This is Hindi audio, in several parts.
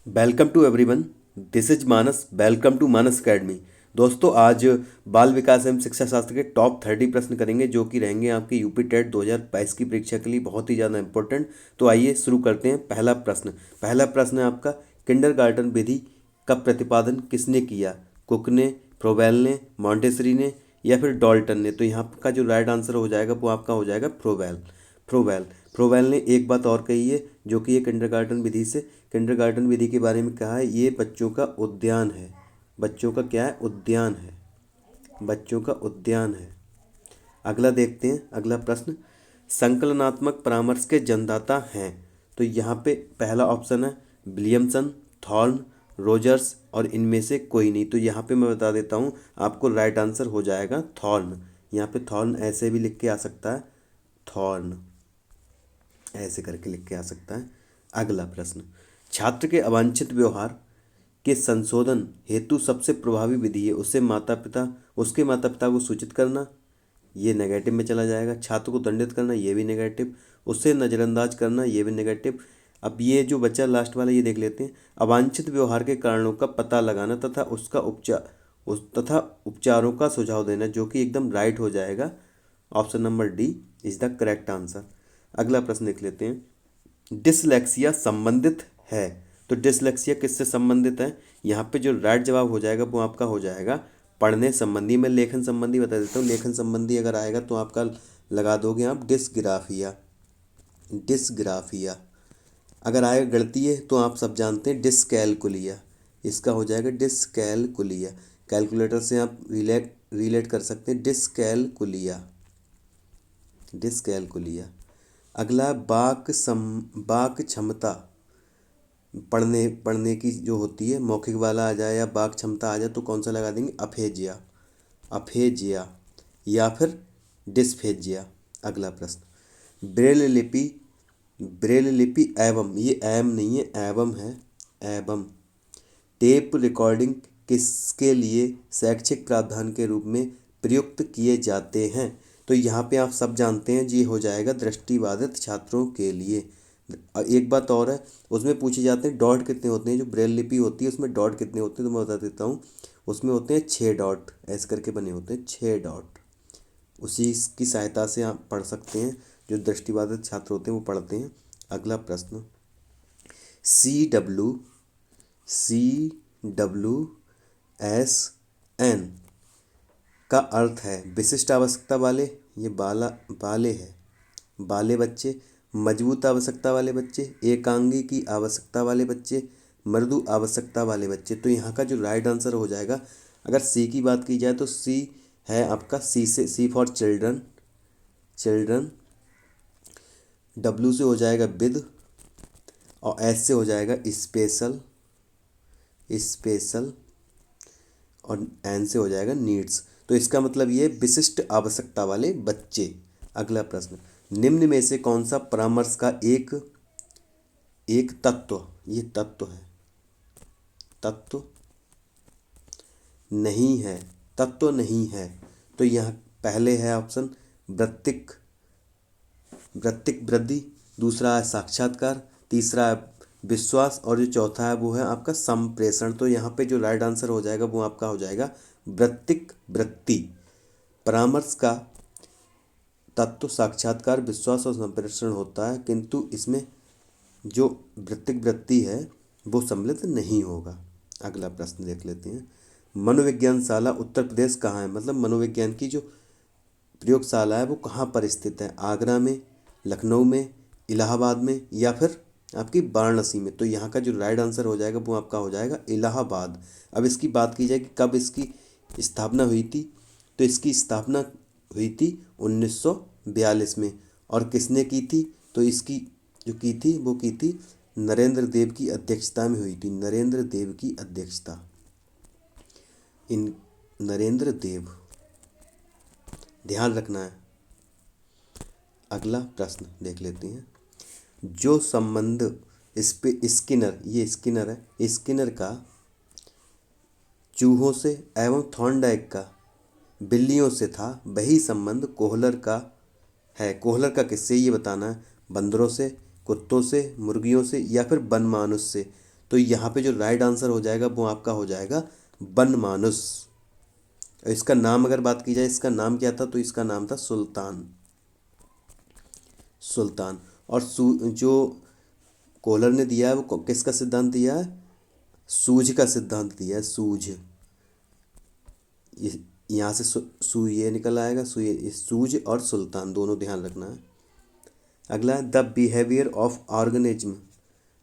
Welcome to everyone. This is Manas. Welcome to Manas academy. दोस्तों, आज बाल विकास एवं शिक्षा शास्त्र के टॉप 30 प्रश्न करेंगे जो कि रहेंगे आपके यूपी टेट 2022 की परीक्षा के लिए बहुत ही ज़्यादा इंपॉर्टेंट। तो आइए शुरू करते हैं। पहला प्रश्न है आपका, किंडरगार्टन विधि का प्रतिपादन किसने किया? कुक ने, फ्रोबेल ने, मॉन्टेसरी ने या फिर डॉल्टन ने? तो यहाँ का जो राइट आंसर हो जाएगा वो आपका हो जाएगा फ्रोबेल। फ्रोबेल फ्रोबेल ने एक बात और कही है जो कि ये किंडरगार्टन विधि के बारे में कहा है। ये बच्चों का उद्यान है। बच्चों का क्या है? उद्यान है। बच्चों का उद्यान है। अगला देखते हैं, अगला प्रश्न, संकलनात्मक परामर्श के जन्मदाता हैं? तो यहाँ पे पहला ऑप्शन है विलियमसन, थॉर्न, रोजर्स और इनमें से कोई नहीं। तो यहाँ पे मैं बता देता हूँ, आपको राइट आंसर हो जाएगा थॉर्न। यहाँ पे थॉर्न ऐसे भी लिख के आ सकता है, थॉर्न ऐसे करके लिख के आ सकता है। अगला प्रश्न, छात्र के अवांछित व्यवहार के संशोधन हेतु सबसे प्रभावी विधि है उसके माता पिता को सूचित करना, ये नेगेटिव में चला जाएगा। छात्र को दंडित करना, ये भी नेगेटिव। उसे नज़रअंदाज करना, ये भी नेगेटिव। अब ये जो बच्चा लास्ट वाला, ये देख लेते हैं। अवांछित व्यवहार के कारणों का पता लगाना तथा उपचारों का सुझाव देना, जो कि एकदम राइट हो जाएगा। Option number D is the correct answer. अगला प्रश्न देख लेते हैं, डिसलेक्सिया संबंधित है? तो डिसलेक्सिया किससे संबंधित है? यहाँ पे जो राइट जवाब हो जाएगा वो आपका हो जाएगा पढ़ने संबंधी। मैं लेखन संबंधी बता देता हूँ। लेखन संबंधी अगर आएगा तो आपका लगा दोगे आप डिसग्राफिया। डिसग्राफिया अगर आएगा गणितीय तो आप सब जानते हैं डिसकैलकुलिया। इसका हो जाएगा डिसकैलकुलिया। कैलकुलेटर से आप रिलेट कर सकते हैं, डिसकैलकुलिया। डिसकैलकुलिया। अगला वाक क्षमता पढ़ने पढ़ने की जो होती है, मौखिक वाला आ जाए या वाक क्षमता आ जाए तो कौन सा लगा देंगे? अफेजिया। अफेजिया या फिर डिस्फेजिया। अगला प्रश्न, ब्रेल लिपि एवं, ये एम नहीं है, एवं है, एवं टेप रिकॉर्डिंग किसके लिए शैक्षिक प्रावधान के रूप में प्रयुक्त किए जाते हैं? तो यहाँ पे आप सब जानते हैं जी, हो जाएगा दृष्टिबाधित छात्रों के लिए। एक बात और है, उसमें पूछे जाते हैं डॉट कितने होते हैं। जो ब्रेल लिपि होती है उसमें डॉट कितने होते हैं तो मैं बता देता हूँ। उसमें होते हैं 6 डॉट, ऐसे करके बने होते हैं 6 डॉट। उसी की सहायता से आप पढ़ सकते हैं। जो दृष्टिबाधित छात्र होते हैं वो पढ़ते हैं। अगला प्रश्न, CWSN का अर्थ है विशिष्ट आवश्यकता वाले, ये बाले है, बाले बच्चे, मजबूत आवश्यकता वाले बच्चे, एकांगी की आवश्यकता वाले बच्चे, मृदु आवश्यकता वाले बच्चे। तो यहाँ का जो राइट आंसर हो जाएगा, अगर सी की बात की जाए तो सी है आपका, सी फॉर चिल्ड्रन। चिल्ड्रन। डब्ल्यू से हो जाएगा विद, और एस से हो जाएगा स्पेशल। स्पेशल और एन से हो जाएगा नीड्स। तो इसका मतलब ये विशिष्ट आवश्यकता वाले बच्चे। अगला प्रश्न, निम्न में से कौन सा परामर्श का एक एक तत्व, ये तत्व है, तत्व नहीं है, तत्व नहीं है? तो यहाँ पहले है ऑप्शन वृत्तिक, वृत्तिक वृद्धि, दूसरा है साक्षात्कार, तीसरा है विश्वास और जो चौथा है वो है आपका संप्रेषण। तो यहाँ पे जो राइट आंसर हो जाएगा वो आपका हो जाएगा वृत्तिक वृत्ति। परामर्श का तत्व साक्षात्कार, विश्वास और संप्रेषण होता है, किंतु इसमें जो वृत्तिक वृत्ति है वो सम्मिलित नहीं होगा। अगला प्रश्न देख लेते हैं, मनोविज्ञानशाला उत्तर प्रदेश कहाँ है? मतलब मनोविज्ञान की जो प्रयोगशाला है वो कहाँ पर स्थित है? आगरा में, लखनऊ में, इलाहाबाद में या फिर आपकी वाराणसी में? तो यहाँ का जो राइट आंसर हो जाएगा वो आपका हो जाएगा इलाहाबाद। अब इसकी बात की जाए कि कब इसकी स्थापना हुई थी, तो इसकी स्थापना हुई थी 1942 में। और किसने की थी? तो इसकी जो की थी वो की थी नरेंद्र देव की अध्यक्षता में हुई थी। नरेंद्र देव की अध्यक्षता, इन नरेंद्र देव, ध्यान रखना है। अगला प्रश्न देख लेते हैं, जो संबंध स्किनर, ये स्किनर है, स्किनर का चूहों से एवं थॉर्नडाइक का बिल्लियों से था, वही संबंध कोहलर का है। कोहलर का किससे, ये बताना है। बंदरों से, कुत्तों से, मुर्गियों से या फिर बनमानुष से? तो तो यहाँ पे जो राइट आंसर हो जाएगा वो आपका हो जाएगा बनमानुस। इसका नाम अगर बात की जाए, इसका नाम क्या था, तो इसका नाम था सुल्तान। सुल्तान। और जो कोहलर ने दिया है वो किसका सिद्धांत दिया है? सूझ का सिद्धांत दिया है, सूझ। यहाँ से सू ये निकल आएगा, सूझ और सुल्तान दोनों ध्यान रखना है। अगला, the behaviour of organism.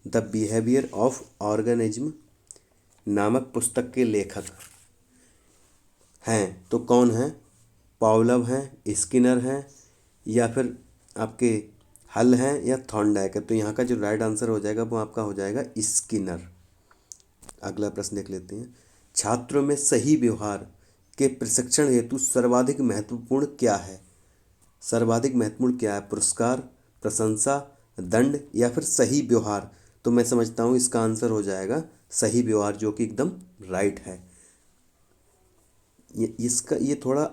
The behaviour of organism नामक पुस्तक के लेखक हैं तो कौन हैं? पावलव हैं, स्किनर हैं, या फिर आपके हल हैं, या थॉर्नडाइक है। तो यहाँ का जो राइट आंसर हो जाएगा वो आपका हो जाएगा स्किनर। अगला प्रश्न देख लेते हैं। छात्रों में सही व्यवहार के प्रशिक्षण हेतु सर्वाधिक महत्वपूर्ण क्या है? सर्वाधिक महत्वपूर्ण क्या है? पुरस्कार, प्रशंसा, दंड, या फिर सही व्यवहार? तो मैं समझता हूँ इसका आंसर हो जाएगा सही व्यवहार, जो कि एकदम राइट है। ये थोड़ा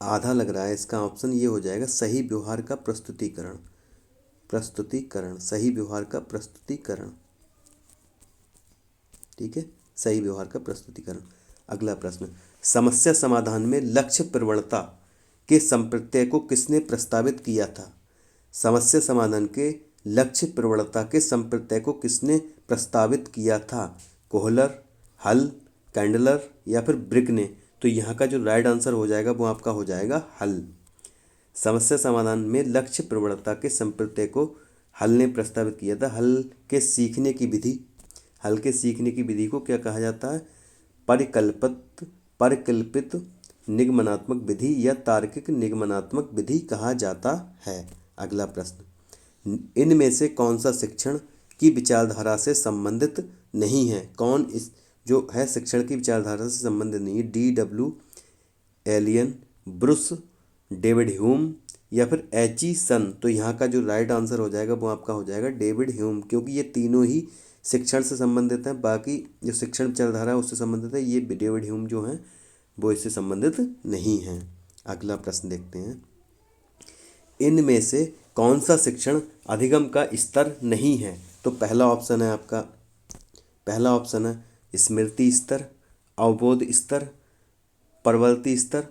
आधा लग रहा है, इसका ऑप्शन ये हो जाएगा सही व्यवहार का प्रस्तुतिकरण। प्रस्तुतिकरण, सही व्यवहार का प्रस्तुतिकरण। ठीक है, सही व्यवहार का प्रस्तुतिकरण। अगला प्रश्न, समस्या समाधान में लक्ष्य प्रवणता के संप्रत्यय को किसने प्रस्तावित किया था? समस्या समाधान के लक्ष्य प्रवणता के संप्रत्यय को किसने प्रस्तावित किया था? कोहलर, हल, कैंडलर, या फिर ब्रिक ने? तो यहाँ का जो राइट आंसर हो जाएगा वो आपका हो जाएगा हल। समस्या समाधान में लक्ष्य प्रवणता के संप्रत्यय को हल ने प्रस्तावित किया था। हल के सीखने की विधि, हल के सीखने की विधि को क्या कहा जाता है? परिकल्पित निगमनात्मक विधि या तार्किक निगमनात्मक विधि कहा जाता है। अगला प्रश्न, इनमें से कौन सा शिक्षण की विचारधारा से संबंधित नहीं है? कौन इस जो है शिक्षण की विचारधारा से संबंधित नहीं है? D.W. Alien, Bruce, David Hume, या फिर एची सन? तो यहाँ का जो राइट आंसर हो जाएगा वो आपका हो जाएगा डेविड ह्यूम, क्योंकि ये तीनों ही शिक्षण से संबंधित हैं। बाकी जो शिक्षण विचारधारा है उससे संबंधित है, ये डेविड ह्यूम जो हैं वो इससे संबंधित नहीं हैं। अगला प्रश्न देखते हैं, इनमें से कौन सा शिक्षण अधिगम का स्तर नहीं है? तो पहला ऑप्शन है आपका, पहला ऑप्शन है स्मृति स्तर, अवबोध स्तर, परवर्ती स्तर,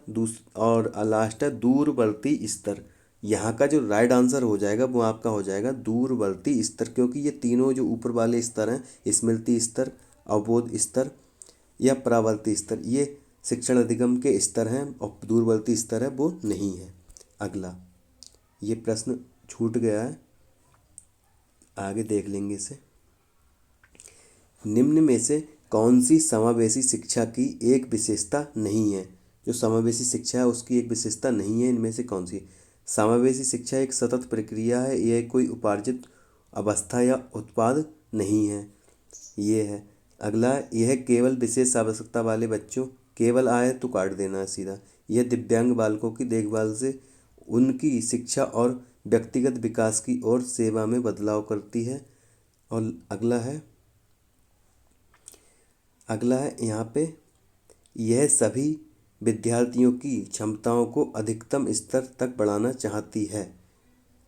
और लास्ट है दूरवर्ती स्तर। यहाँ का जो राइट आंसर हो जाएगा वो आपका हो जाएगा दूरवर्ती स्तर, क्योंकि ये तीनों जो ऊपर वाले स्तर हैं, स्मृति स्तर, अवबोध स्तर या परावर्ती स्तर, ये शिक्षण अधिगम के स्तर हैं, और दूरवर्ती स्तर है वो नहीं है। अगला, ये प्रश्न छूट गया है, आगे देख लेंगे इसे। निम्न में से कौन सी समावेशी शिक्षा की एक विशेषता नहीं है? जो समावेशी शिक्षा है उसकी एक विशेषता नहीं है, इनमें से कौन सी? समावेशी शिक्षा एक सतत प्रक्रिया है, यह कोई उपार्जित अवस्था या उत्पाद नहीं है, ये है। अगला, यह केवल विशेष आवश्यकता वाले बच्चों, केवल आए तो काट देना है सीधा। यह दिव्यांग बालकों की देखभाल से उनकी शिक्षा और व्यक्तिगत विकास की ओर सेवा में बदलाव करती है। और अगला है यहाँ पे, यह सभी विद्यार्थियों की क्षमताओं को अधिकतम स्तर तक बढ़ाना चाहती है।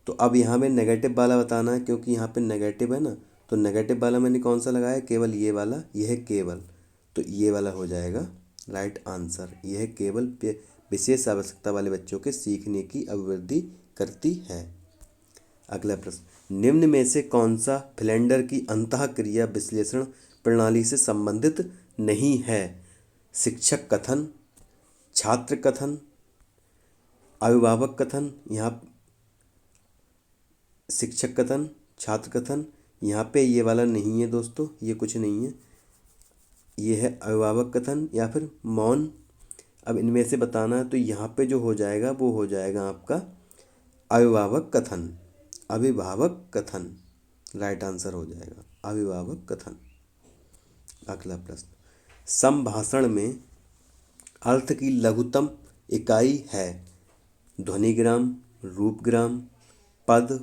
तो अब यहाँ में नेगेटिव वाला बताना है, क्योंकि यहाँ पे नेगेटिव है ना, तो नेगेटिव वाला मैंने कौन सा लगाया? केवल ये वाला, यह केवल, तो ये वाला हो जाएगा राइट आंसर। यह केवल विशेष आवश्यकता वाले बच्चों के सीखने की अभिवृद्धि करती है। अगला प्रश्न, निम्न में से कौन सा फिलेंडर की अंतःक्रिया विश्लेषण प्रणाली से संबंधित नहीं है? शिक्षक कथन, छात्र कथन, अभिभावक कथन, यहाँ शिक्षक कथन, छात्र कथन, यहाँ पे ये वाला नहीं है दोस्तों, ये कुछ नहीं है, ये है अभिभावक कथन या फिर मौन। अब इनमें से बताना है, तो यहाँ पे जो हो जाएगा वो हो जाएगा आपका अभिभावक कथन। अभिभावक कथन राइट आंसर हो जाएगा, अभिभावक कथन। अगला प्रश्न, संभाषण में अर्थ की लघुतम इकाई है? ध्वनिग्राम, रूपग्राम, पद,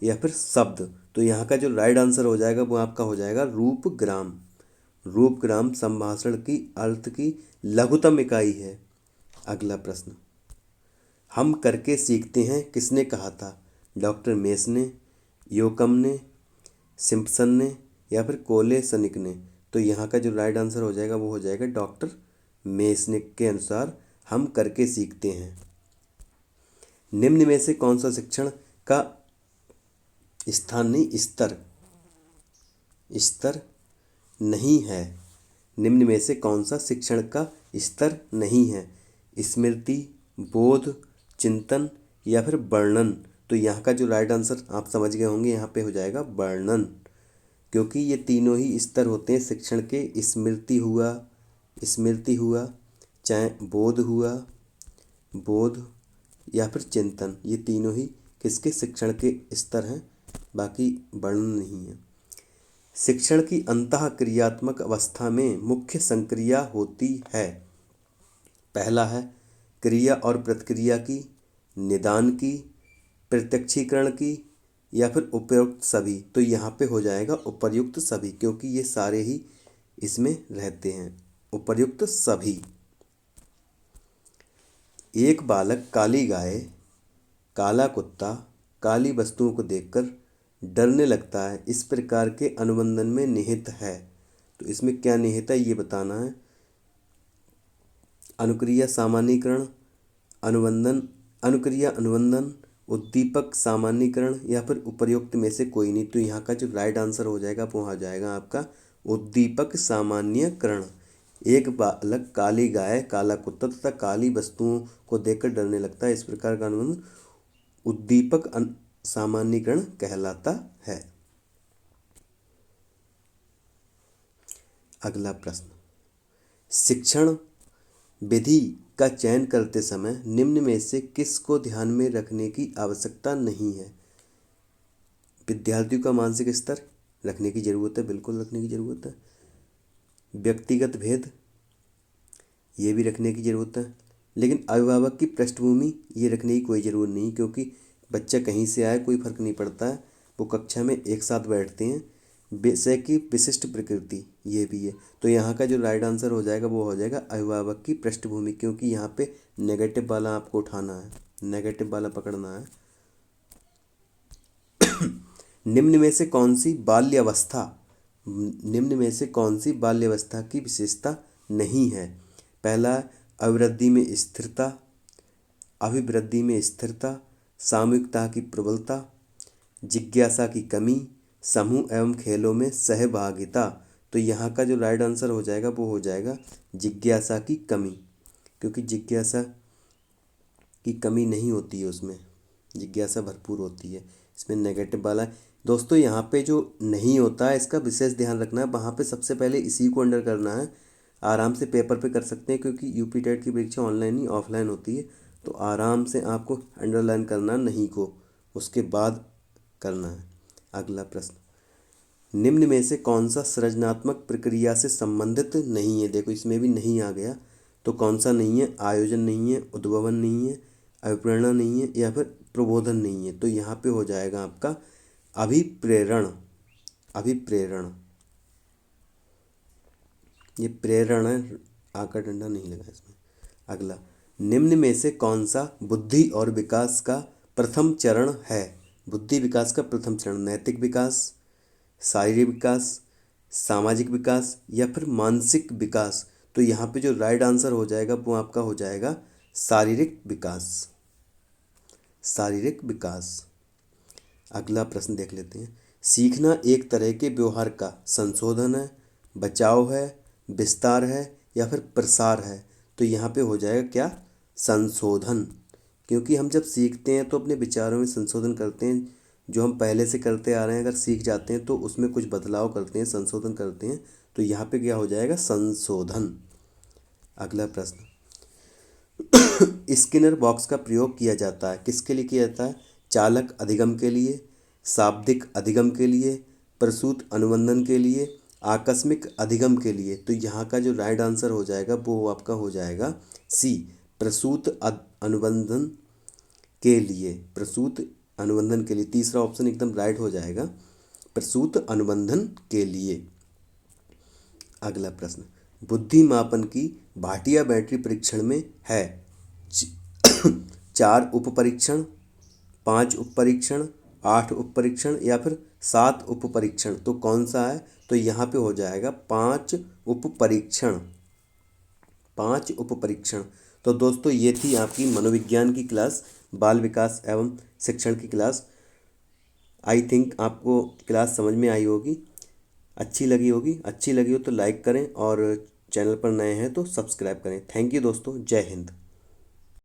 या फिर शब्द? तो यहाँ का जो राइट आंसर हो जाएगा वो आपका हो जाएगा रूपग्राम। रूपग्राम संभाषण की अर्थ की लघुतम इकाई है। अगला प्रश्न, हम करके सीखते हैं किसने कहा था? डॉक्टर मेस ने, योकम ने, सिम्पसन ने, या फिर कोलेसनिक ने? तो यहाँ का जो राइट आंसर हो जाएगा वो हो जाएगा डॉक्टर मेसनिक के अनुसार हम करके सीखते हैं। निम्न में से कौन सा शिक्षण का स्थान नहीं स्तर स्तर नहीं है? निम्न में से कौन सा शिक्षण का स्तर नहीं है? स्मृति, बोध, चिंतन या फिर वर्णन? तो यहाँ का जो राइट आंसर आप समझ गए होंगे, यहाँ पे हो जाएगा वर्णन, क्योंकि ये तीनों ही स्तर होते हैं शिक्षण के। स्मृति हुआ चाहे बोध या फिर चिंतन, ये तीनों ही किसके शिक्षण के स्तर हैं, बाकी वर्णन नहीं है। शिक्षण की अंतः क्रियात्मक अवस्था में मुख्य संक्रिया होती है। पहला है क्रिया और प्रतिक्रिया की, निदान की, प्रत्यक्षीकरण की या फिर उपयुक्त सभी? तो यहाँ पे हो जाएगा उपयुक्त सभी, क्योंकि ये सारे ही इसमें रहते हैं, उपयुक्त सभी। एक बालक काली गाय, काला कुत्ता, काली वस्तुओं को देखकर डरने लगता है, इस प्रकार के अनुबंधन में निहित है। तो इसमें क्या निहित है ये बताना है। अनुक्रिया सामान्यीकरण, अनुक्रिया अनुबंधन, उद्दीपक सामान्यीकरण या फिर उपर्युक्त में से कोई नहीं? तो यहाँ का जो राइट आंसर हो जाएगा वो आ जाएगा आपका उद्दीपक सामान्यीकरण। एक बालक काली गाय, काला कुत्ता तथा काली वस्तुओं को देखकर डरने लगता है, इस प्रकार का अनुबंध उद्दीपक सामान्यीकरण कहलाता है। अगला प्रश्न, शिक्षण विधि का चयन करते समय निम्न में से किस को ध्यान में रखने की आवश्यकता नहीं है? विद्यार्थियों का मानसिक स्तर रखने की जरूरत है, बिल्कुल रखने की जरूरत है। व्यक्तिगत भेद ये भी रखने की ज़रूरत है, लेकिन अभिभावक की पृष्ठभूमि ये रखने की कोई ज़रूरत नहीं, क्योंकि बच्चा कहीं से आए कोई फ़र्क नहीं पड़ता है, वो कक्षा में एक साथ बैठते हैं। विषय की विशिष्ट प्रकृति ये भी है। तो यहाँ का जो राइट आंसर हो जाएगा वो हो जाएगा अभिभावक की पृष्ठभूमि, क्योंकि यहाँ पे नेगेटिव वाला आपको उठाना है, नेगेटिव वाला पकड़ना है। निम्न में से कौन सी बाल्यावस्था की विशेषता नहीं है? पहला अभिवृद्धि में स्थिरता, सामूहिकता की प्रबलता, जिज्ञासा की कमी, समूह एवं खेलों में सहभागिता। तो यहाँ का जो राइट आंसर हो जाएगा वो हो जाएगा जिज्ञासा की कमी, क्योंकि जिज्ञासा की कमी नहीं होती है, उसमें जिज्ञासा भरपूर होती है। इसमें नेगेटिव वाला दोस्तों यहाँ पे जो नहीं होता है इसका विशेष ध्यान रखना है। वहाँ पे सबसे पहले इसी को अंडर करना है। आराम से पेपर पे कर सकते हैं, क्योंकि यूपी टेट की परीक्षा ऑनलाइन ही ऑफलाइन होती है, तो आराम से आपको अंडरलाइन करना नहीं को, उसके बाद करना है। अगला प्रश्न, निम्न में से कौन सा सृजनात्मक प्रक्रिया से संबंधित नहीं है? देखो इसमें भी नहीं आ गया, तो कौन सा नहीं है? आयोजन नहीं है, उद्भावन नहीं है, अभिप्रेरणा नहीं है या फिर प्रबोधन नहीं है? तो यहाँ पे हो जाएगा आपका अभिप्रेरण। ये प्रेरण है, आकर डंडा नहीं लगा इसमें। अगला, निम्न में से कौन सा बुद्धि और विकास का प्रथम चरण है? बुद्धि विकास का प्रथम चरण नैतिक विकास, शारीरिक विकास, सामाजिक विकास या फिर मानसिक विकास? तो यहाँ पे जो राइट आंसर हो जाएगा वो आपका हो जाएगा शारीरिक विकास। अगला प्रश्न देख लेते हैं, सीखना एक तरह के व्यवहार का संशोधन है, बचाव है, विस्तार है या फिर प्रसार है? तो यहाँ पे हो जाएगा क्या? संशोधन, क्योंकि हम जब सीखते हैं तो अपने विचारों में संशोधन करते हैं। जो हम पहले से करते आ रहे हैं अगर सीख जाते हैं तो उसमें कुछ बदलाव करते हैं, संशोधन करते हैं, तो यहाँ पे क्या हो जाएगा? संशोधन। अगला प्रश्न, स्किनर बॉक्स का प्रयोग किया जाता है, किसके लिए किया जाता है? चालक अधिगम के लिए, शाब्दिक अधिगम के लिए, प्रसूत अनुबंधन के लिए, आकस्मिक अधिगम के लिए? तो यहाँ का जो राइट आंसर हो जाएगा वो आपका हो जाएगा सी, प्रसूत अनुबंधन के लिए। तीसरा ऑप्शन एकदम राइट हो जाएगा, प्रसूत अनुबंधन के लिए। अगला प्रश्न, बुद्धि मापन की भाटिया बैटरी परीक्षण में है 4 उप परीक्षण, 5 उप परीक्षण, 8 उप परीक्षण या फिर 7 उप परीक्षण, तो कौन सा है? तो यहाँ पे हो जाएगा 5 उप परीक्षण, 5 उप परीक्षण। तो दोस्तों ये थी आपकी मनोविज्ञान की क्लास, बाल विकास एवं शिक्षण की क्लास। आई थिंक आपको क्लास समझ में आई होगी, अच्छी लगी होगी। अच्छी लगी हो तो लाइक करें और चैनल पर नए हैं तो सब्सक्राइब करें। थैंक यू दोस्तों, जय हिंद।